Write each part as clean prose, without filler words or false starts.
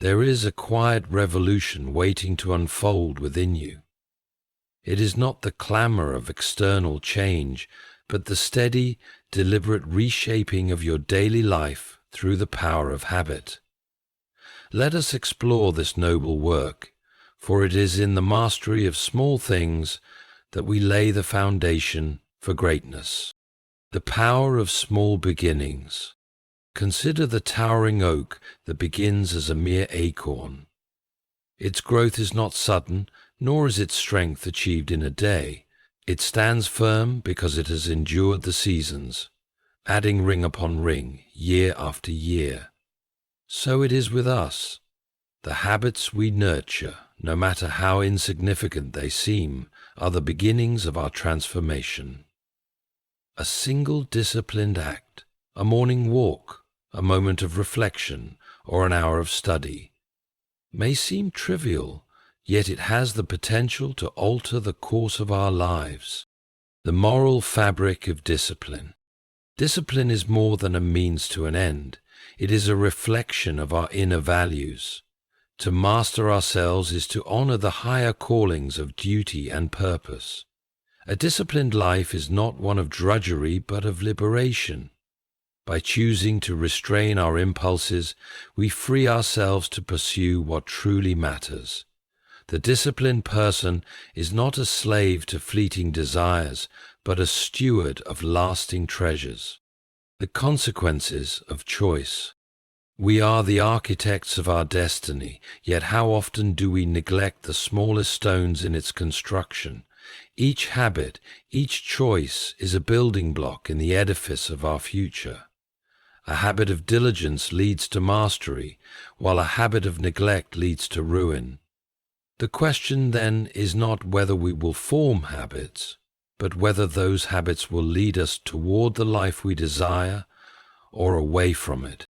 There is a quiet revolution waiting to unfold within you. It is not the clamor of external change, but the steady, deliberate reshaping of your daily life through the power of habit. Let us explore this noble work, for it is in the mastery of small things that we lay the foundation for greatness. The power of small beginnings. Consider the towering oak that begins as a mere acorn. Its growth is not sudden, nor is its strength achieved in a day. It stands firm because it has endured the seasons, adding ring upon ring, year after year. So it is with us. The habits we nurture, no matter how insignificant they seem, are the beginnings of our transformation. A single disciplined act, a morning walk, a moment of reflection, or an hour of study, may seem trivial, yet it has the potential to alter the course of our lives. The moral fabric of discipline. Discipline is more than a means to an end. It is a reflection of our inner values. To master ourselves is to honor the higher callings of duty and purpose. A disciplined life is not one of drudgery but of liberation. By choosing to restrain our impulses, we free ourselves to pursue what truly matters. The disciplined person is not a slave to fleeting desires, but a steward of lasting treasures. The consequences of choice. We are the architects of our destiny, yet how often do we neglect the smallest stones in its construction? Each habit, each choice is a building block in the edifice of our future. A habit of diligence leads to mastery, while a habit of neglect leads to ruin. The question then is not whether we will form habits, but whether those habits will lead us toward the life we desire or away from it.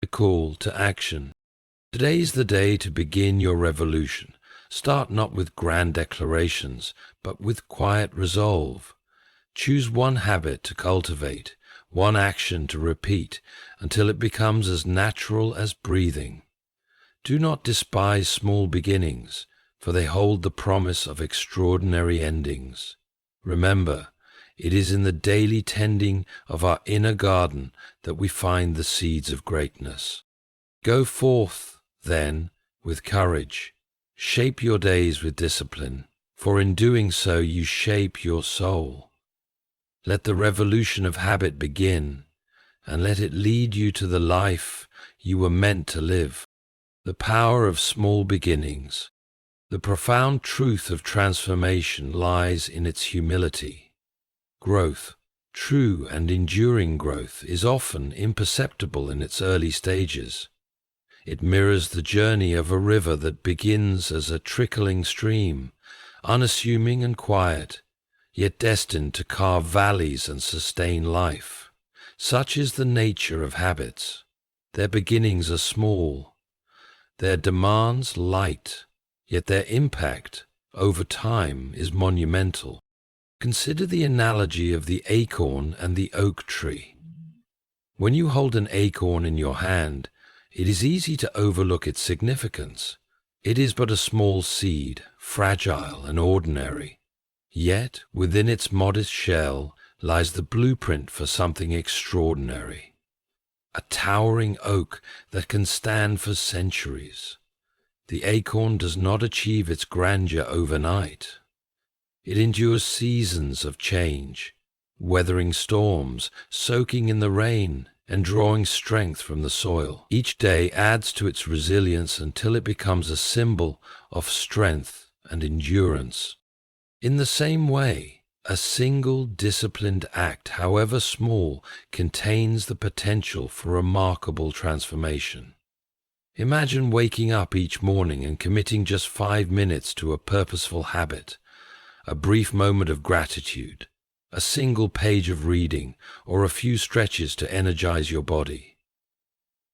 The call to action. Today is the day to begin your revolution. Start not with grand declarations, but with quiet resolve. Choose one habit to cultivate, one action to repeat, until it becomes as natural as breathing. Do not despise small beginnings, for they hold the promise of extraordinary endings. Remember, it is in the daily tending of our inner garden that we find the seeds of greatness. Go forth, then, with courage. Shape your days with discipline, for in doing so you shape your soul. Let the revolution of habit begin, and let it lead you to the life you were meant to live. The power of small beginnings. The profound truth of transformation lies in its humility. Growth, true and enduring growth, is often imperceptible in its early stages. It mirrors the journey of a river that begins as a trickling stream, unassuming and quiet, yet destined to carve valleys and sustain life. Such is the nature of habits. Their beginnings are small, their demands light, yet their impact, over time, is monumental. Consider the analogy of the acorn and the oak tree. When you hold an acorn in your hand, it is easy to overlook its significance. It is but a small seed, fragile and ordinary. Yet, within its modest shell lies the blueprint for something extraordinary. A towering oak that can stand for centuries. The acorn does not achieve its grandeur overnight. It endures seasons of change, weathering storms, soaking in the rain, and drawing strength from the soil. Each day adds to its resilience until it becomes a symbol of strength and endurance. In the same way, a single disciplined act, however small, contains the potential for remarkable transformation. Imagine waking up each morning and committing just 5 minutes to a purposeful habit, a brief moment of gratitude, a single page of reading, or a few stretches to energize your body.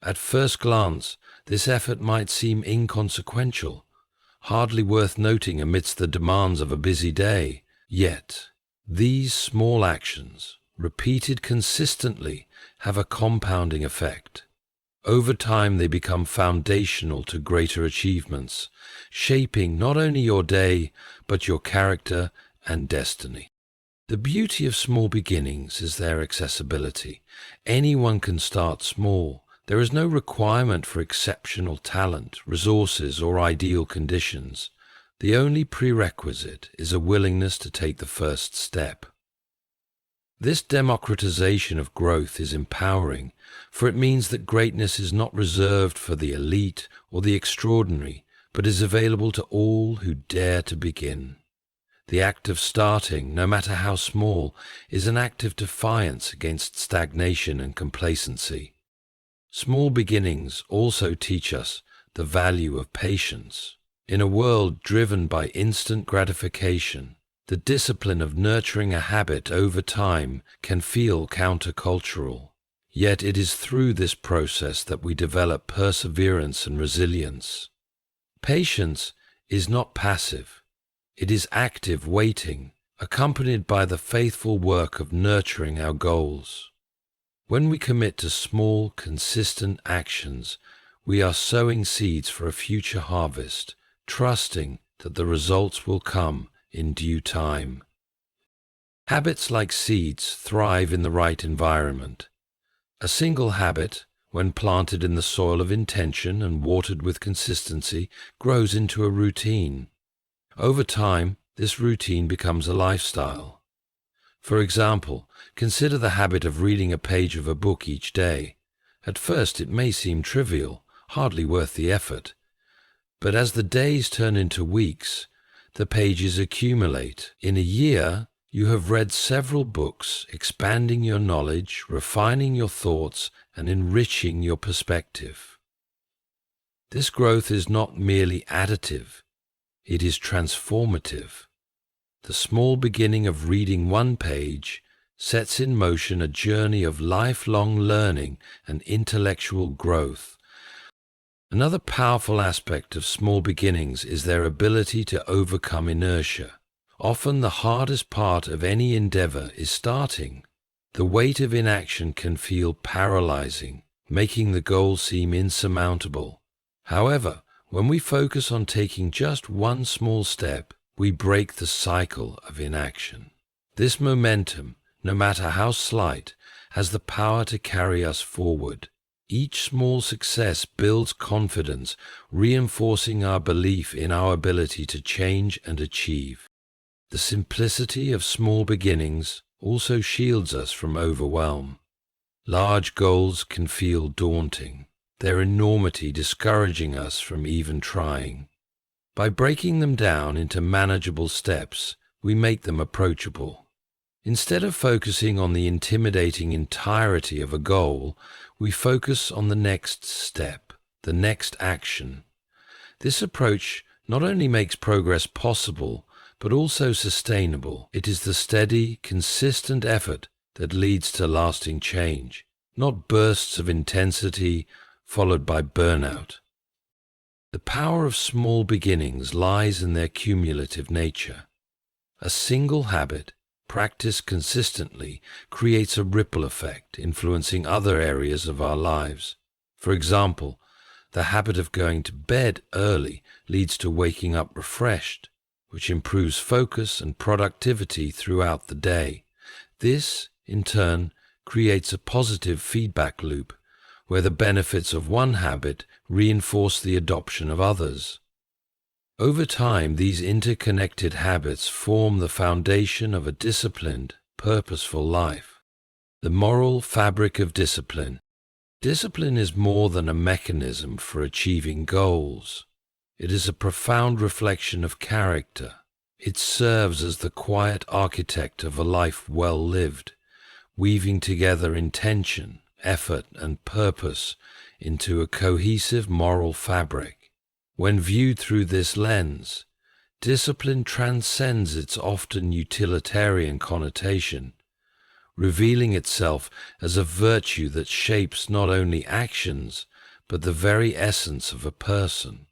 At first glance, this effort might seem inconsequential, hardly worth noting amidst the demands of a busy day. Yet, these small actions, repeated consistently, have a compounding effect. Over time, they become foundational to greater achievements, shaping not only your day, but your character and destiny. The beauty of small beginnings is their accessibility. Anyone can start small. There is no requirement for exceptional talent, resources, or ideal conditions. The only prerequisite is a willingness to take the first step. This democratization of growth is empowering, for it means that greatness is not reserved for the elite or the extraordinary, but is available to all who dare to begin. The act of starting, no matter how small, is an act of defiance against stagnation and complacency. Small beginnings also teach us the value of patience. In a world driven by instant gratification, the discipline of nurturing a habit over time can feel countercultural. Yet it is through this process that we develop perseverance and resilience. Patience is not passive. It is active waiting, accompanied by the faithful work of nurturing our goals. When we commit to small, consistent actions, we are sowing seeds for a future harvest, trusting that the results will come in due time. Habits like seeds thrive in the right environment. A single habit, when planted in the soil of intention and watered with consistency, grows into a routine. Over time, this routine becomes a lifestyle. For example, consider the habit of reading a page of a book each day. At first it may seem trivial, hardly worth the effort. But as the days turn into weeks, the pages accumulate. In a year, you have read several books, expanding your knowledge, refining your thoughts, and enriching your perspective. This growth is not merely additive, it is transformative. The small beginning of reading one page sets in motion a journey of lifelong learning and intellectual growth. Another powerful aspect of small beginnings is their ability to overcome inertia. Often the hardest part of any endeavor is starting. The weight of inaction can feel paralyzing, making the goal seem insurmountable. However, when we focus on taking just one small step, we break the cycle of inaction. This momentum, no matter how slight, has the power to carry us forward. Each small success builds confidence, reinforcing our belief in our ability to change and achieve. The simplicity of small beginnings also shields us from overwhelm. Large goals can feel daunting, their enormity discouraging us from even trying. By breaking them down into manageable steps, we make them approachable. Instead of focusing on the intimidating entirety of a goal, we focus on the next step, the next action. This approach not only makes progress possible, but also sustainable. It is the steady, consistent effort that leads to lasting change, not bursts of intensity followed by burnout. The power of small beginnings lies in their cumulative nature. A single habit, practiced consistently, creates a ripple effect, influencing other areas of our lives. For example, the habit of going to bed early leads to waking up refreshed, which improves focus and productivity throughout the day. This, in turn, creates a positive feedback loop, where the benefits of one habit reinforce the adoption of others. Over time, these interconnected habits form the foundation of a disciplined, purposeful life. The moral fabric of discipline. Discipline is more than a mechanism for achieving goals. It is a profound reflection of character. It serves as the quiet architect of a life well lived, weaving together intention, effort, and purpose into a cohesive moral fabric. When viewed through this lens, discipline transcends its often utilitarian connotation, revealing itself as a virtue that shapes not only actions, but the very essence of a person.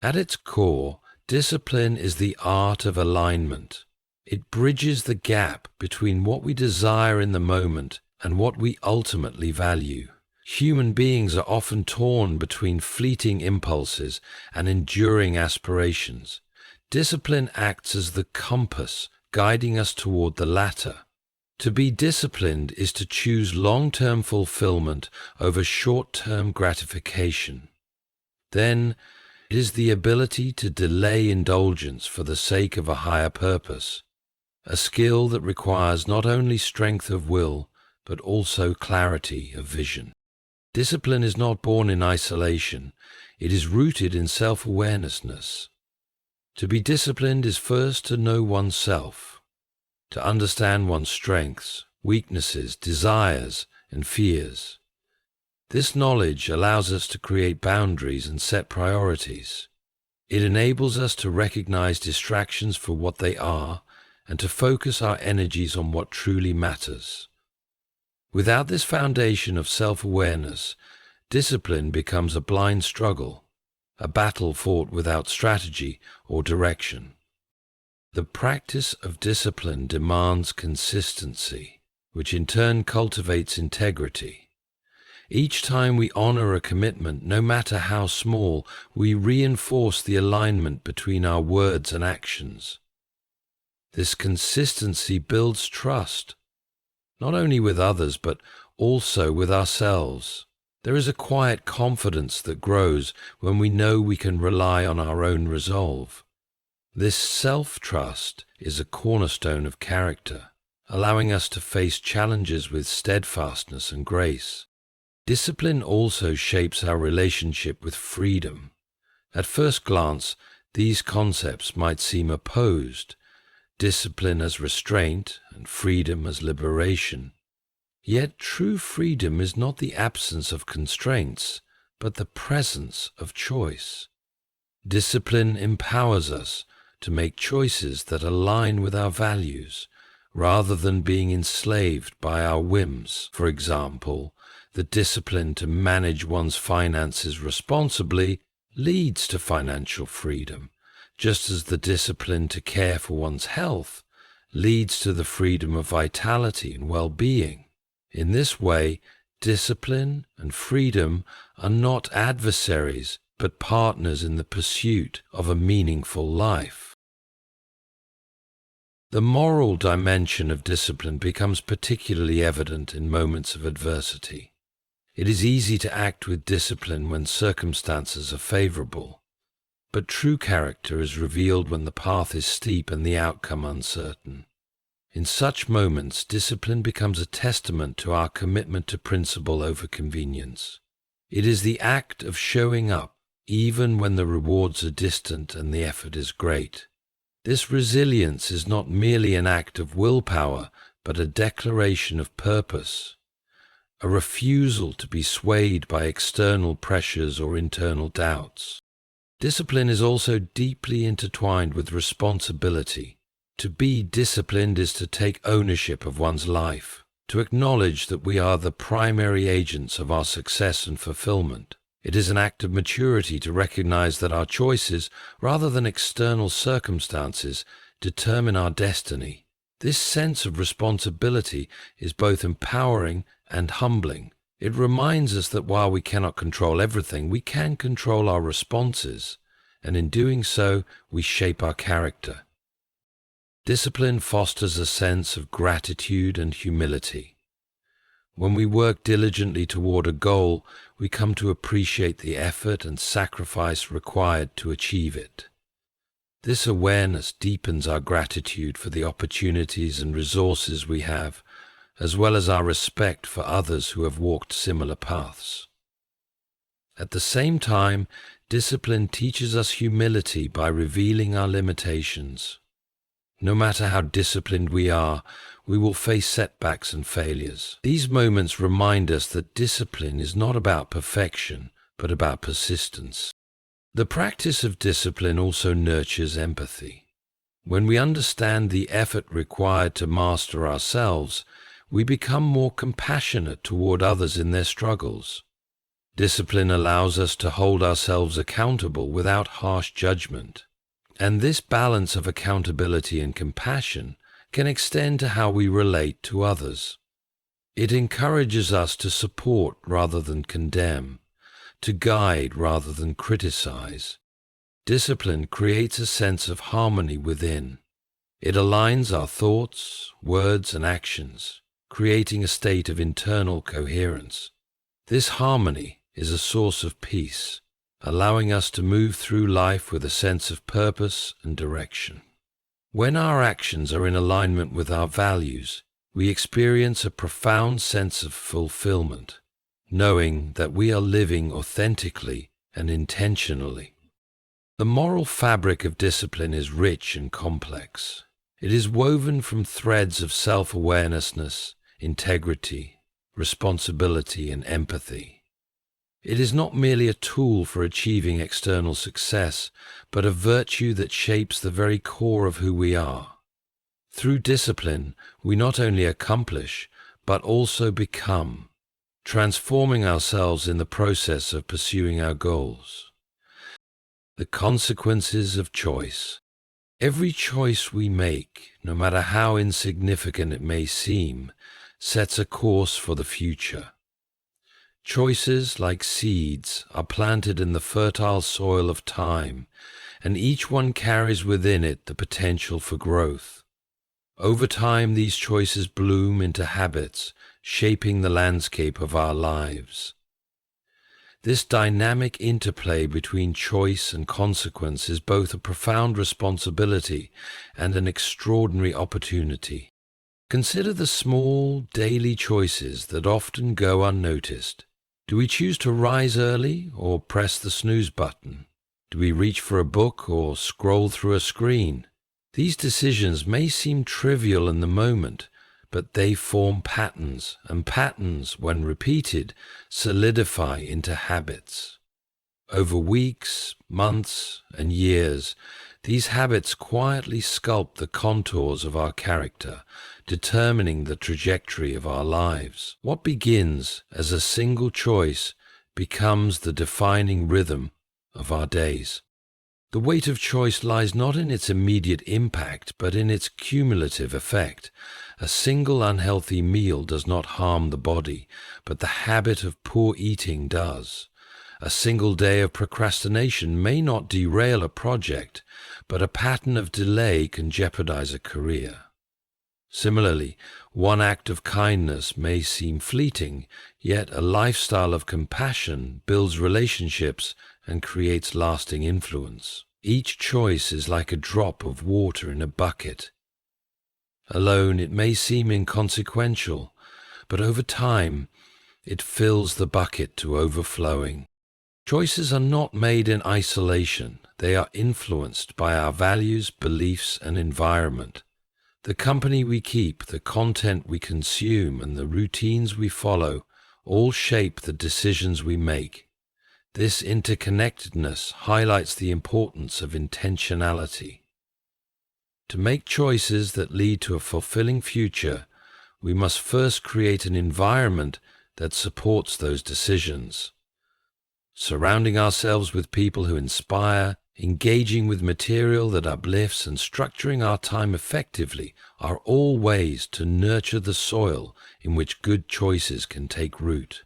At its core, discipline is the art of alignment. It bridges the gap between what we desire in the moment and what we ultimately value. Human beings are often torn between fleeting impulses and enduring aspirations. Discipline acts as the compass, guiding us toward the latter. To be disciplined is to choose long-term fulfillment over short-term gratification. Then, it is the ability to delay indulgence for the sake of a higher purpose, a skill that requires not only strength of will, but also clarity of vision. Discipline is not born in isolation, it is rooted in self-awareness. To be disciplined is first to know oneself, to understand one's strengths, weaknesses, desires, and fears. This knowledge allows us to create boundaries and set priorities. It enables us to recognize distractions for what they are and to focus our energies on what truly matters. Without this foundation of self-awareness, discipline becomes a blind struggle, a battle fought without strategy or direction. The practice of discipline demands consistency, which in turn cultivates integrity. Each time we honor a commitment, no matter how small, we reinforce the alignment between our words and actions. This consistency builds trust, not only with others, but also with ourselves. There is a quiet confidence that grows when we know we can rely on our own resolve. This self-trust is a cornerstone of character, allowing us to face challenges with steadfastness and grace. Discipline also shapes our relationship with freedom. At first glance, these concepts might seem opposed, discipline as restraint and freedom as liberation. Yet true freedom is not the absence of constraints, but the presence of choice. Discipline empowers us to make choices that align with our values, rather than being enslaved by our whims. For example, the discipline to manage one's finances responsibly leads to financial freedom, just as the discipline to care for one's health leads to the freedom of vitality and well-being. In this way, discipline and freedom are not adversaries, but partners in the pursuit of a meaningful life. The moral dimension of discipline becomes particularly evident in moments of adversity. It is easy to act with discipline when circumstances are favorable, but true character is revealed when the path is steep and the outcome uncertain. In such moments, discipline becomes a testament to our commitment to principle over convenience. It is the act of showing up, even when the rewards are distant and the effort is great. This resilience is not merely an act of willpower, but a declaration of purpose, a refusal to be swayed by external pressures or internal doubts. Discipline is also deeply intertwined with responsibility. To be disciplined is to take ownership of one's life, to acknowledge that we are the primary agents of our success and fulfillment. It is an act of maturity to recognize that our choices, rather than external circumstances, determine our destiny. This sense of responsibility is both empowering and humbling. It reminds us that while we cannot control everything, we can control our responses, and in doing so, we shape our character. Discipline fosters a sense of gratitude and humility. When we work diligently toward a goal, we come to appreciate the effort and sacrifice required to achieve it. This awareness deepens our gratitude for the opportunities and resources we have, as well as our respect for others who have walked similar paths. At the same time, discipline teaches us humility by revealing our limitations. No matter how disciplined we are, we will face setbacks and failures. These moments remind us that discipline is not about perfection, but about persistence. The practice of discipline also nurtures empathy. When we understand the effort required to master ourselves, we become more compassionate toward others in their struggles. Discipline allows us to hold ourselves accountable without harsh judgment. And this balance of accountability and compassion can extend to how we relate to others. It encourages us to support rather than condemn, to guide rather than criticize. Discipline creates a sense of harmony within. It aligns our thoughts, words, and actions, creating a state of internal coherence. This harmony is a source of peace, allowing us to move through life with a sense of purpose and direction. When our actions are in alignment with our values, we experience a profound sense of fulfillment, knowing that we are living authentically and intentionally. The moral fabric of discipline is rich and complex. It is woven from threads of self-awareness, integrity, responsibility, and empathy. It is not merely a tool for achieving external success, but a virtue that shapes the very core of who we are. Through discipline, we not only accomplish, but also become, transforming ourselves in the process of pursuing our goals. The consequences of choice. Every choice we make, no matter how insignificant it may seem, sets a course for the future. Choices, like seeds, are planted in the fertile soil of time, and each one carries within it the potential for growth. Over time, these choices bloom into habits, shaping the landscape of our lives. This dynamic interplay between choice and consequence is both a profound responsibility and an extraordinary opportunity. Consider the small, daily choices that often go unnoticed. Do we choose to rise early or press the snooze button? Do we reach for a book or scroll through a screen? These decisions may seem trivial in the moment, but they form patterns, and patterns, when repeated, solidify into habits. Over weeks, months, and years, these habits quietly sculpt the contours of our character, determining the trajectory of our lives. What begins as a single choice becomes the defining rhythm of our days. The weight of choice lies not in its immediate impact, but in its cumulative effect. A single unhealthy meal does not harm the body, but the habit of poor eating does. A single day of procrastination may not derail a project, but a pattern of delay can jeopardize a career. Similarly, one act of kindness may seem fleeting, yet a lifestyle of compassion builds relationships and creates lasting influence. Each choice is like a drop of water in a bucket. Alone, it may seem inconsequential, but over time, it fills the bucket to overflowing. Choices are not made in isolation. They are influenced by our values, beliefs, and environment. The company we keep, the content we consume, and the routines we follow all shape the decisions we make. This interconnectedness highlights the importance of intentionality. To make choices that lead to a fulfilling future, we must first create an environment that supports those decisions. Surrounding ourselves with people who inspire, engaging with material that uplifts, and structuring our time effectively are all ways to nurture the soil in which good choices can take root.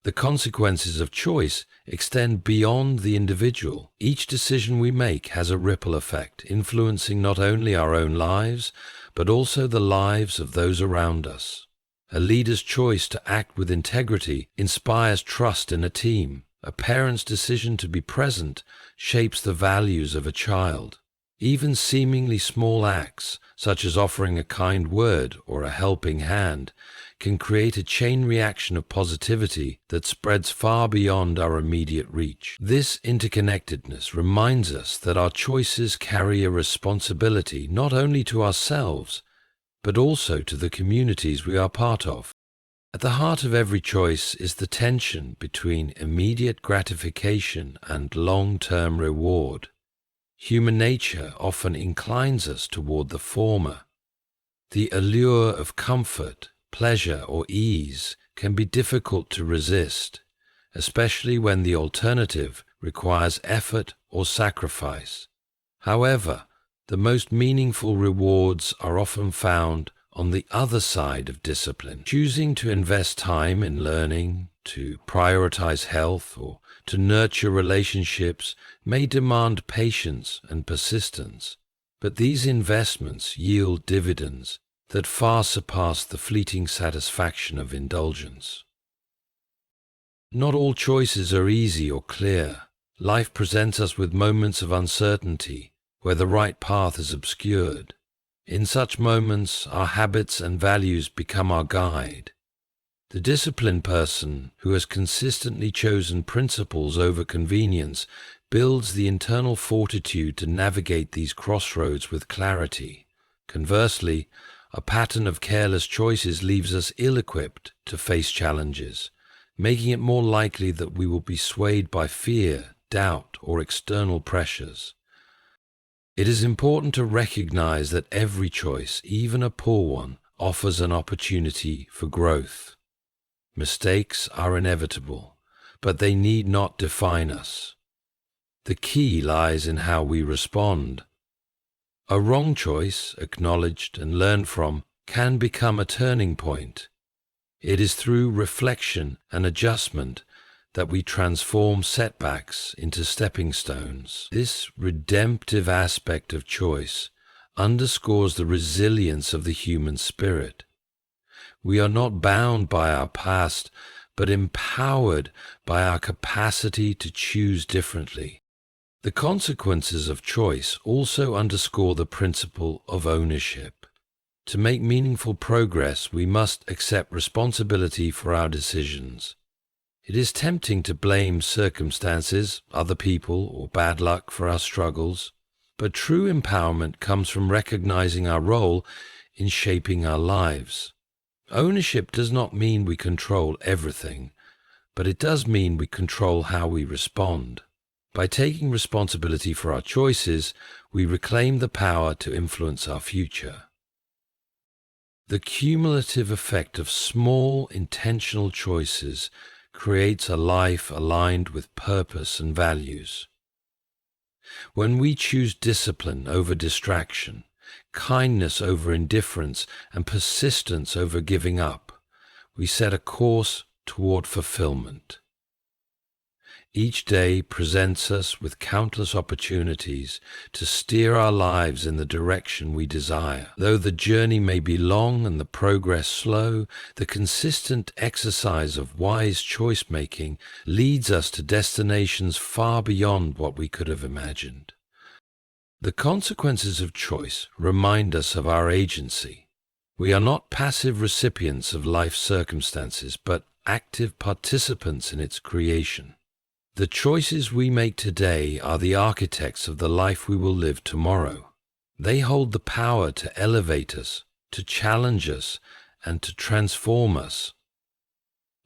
The consequences of choice extend beyond the individual. Each decision we make has a ripple effect, influencing not only our own lives, but also the lives of those around us. A leader's choice to act with integrity inspires trust in a team. A parent's decision to be present shapes the values of a child. Even seemingly small acts, such as offering a kind word or a helping hand, can create a chain reaction of positivity that spreads far beyond our immediate reach. This interconnectedness reminds us that our choices carry a responsibility not only to ourselves, but also to the communities we are part of. At the heart of every choice is the tension between immediate gratification and long-term reward. Human nature often inclines us toward the former. The allure of comfort, pleasure, or ease can be difficult to resist, especially when the alternative requires effort or sacrifice. However, the most meaningful rewards are often found on the other side of discipline. Choosing to invest time in learning, to prioritize health, or to nurture relationships may demand patience and persistence, but these investments yield dividends that far surpass the fleeting satisfaction of indulgence. Not all choices are easy or clear. Life presents us with moments of uncertainty where the right path is obscured. In such moments, our habits and values become our guide. The disciplined person who has consistently chosen principles over convenience builds the internal fortitude to navigate these crossroads with clarity. Conversely, a pattern of careless choices leaves us ill-equipped to face challenges, making it more likely that we will be swayed by fear, doubt, or external pressures. It is important to recognize that every choice, even a poor one, offers an opportunity for growth. Mistakes are inevitable, but they need not define us. The key lies in how we respond. A wrong choice, acknowledged and learned from, can become a turning point. It is through reflection and adjustment that we transform setbacks into stepping stones. This redemptive aspect of choice underscores the resilience of the human spirit. We are not bound by our past, but empowered by our capacity to choose differently. The consequences of choice also underscore the principle of ownership. To make meaningful progress, we must accept responsibility for our decisions. It is tempting to blame circumstances, other people, or bad luck for our struggles, but true empowerment comes from recognizing our role in shaping our lives. Ownership does not mean we control everything, but it does mean we control how we respond. By taking responsibility for our choices, we reclaim the power to influence our future. The cumulative effect of small, intentional choices creates a life aligned with purpose and values. When we choose discipline over distraction, kindness over indifference, and persistence over giving up, we set a course toward fulfillment. Each day presents us with countless opportunities to steer our lives in the direction we desire. Though the journey may be long and the progress slow, the consistent exercise of wise choice-making leads us to destinations far beyond what we could have imagined. The consequences of choice remind us of our agency. We are not passive recipients of life's circumstances, but active participants in its creation. The choices we make today are the architects of the life we will live tomorrow. They hold the power to elevate us, to challenge us, and to transform us.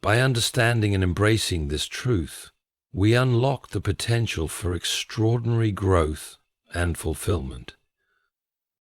By understanding and embracing this truth, we unlock the potential for extraordinary growth and fulfillment.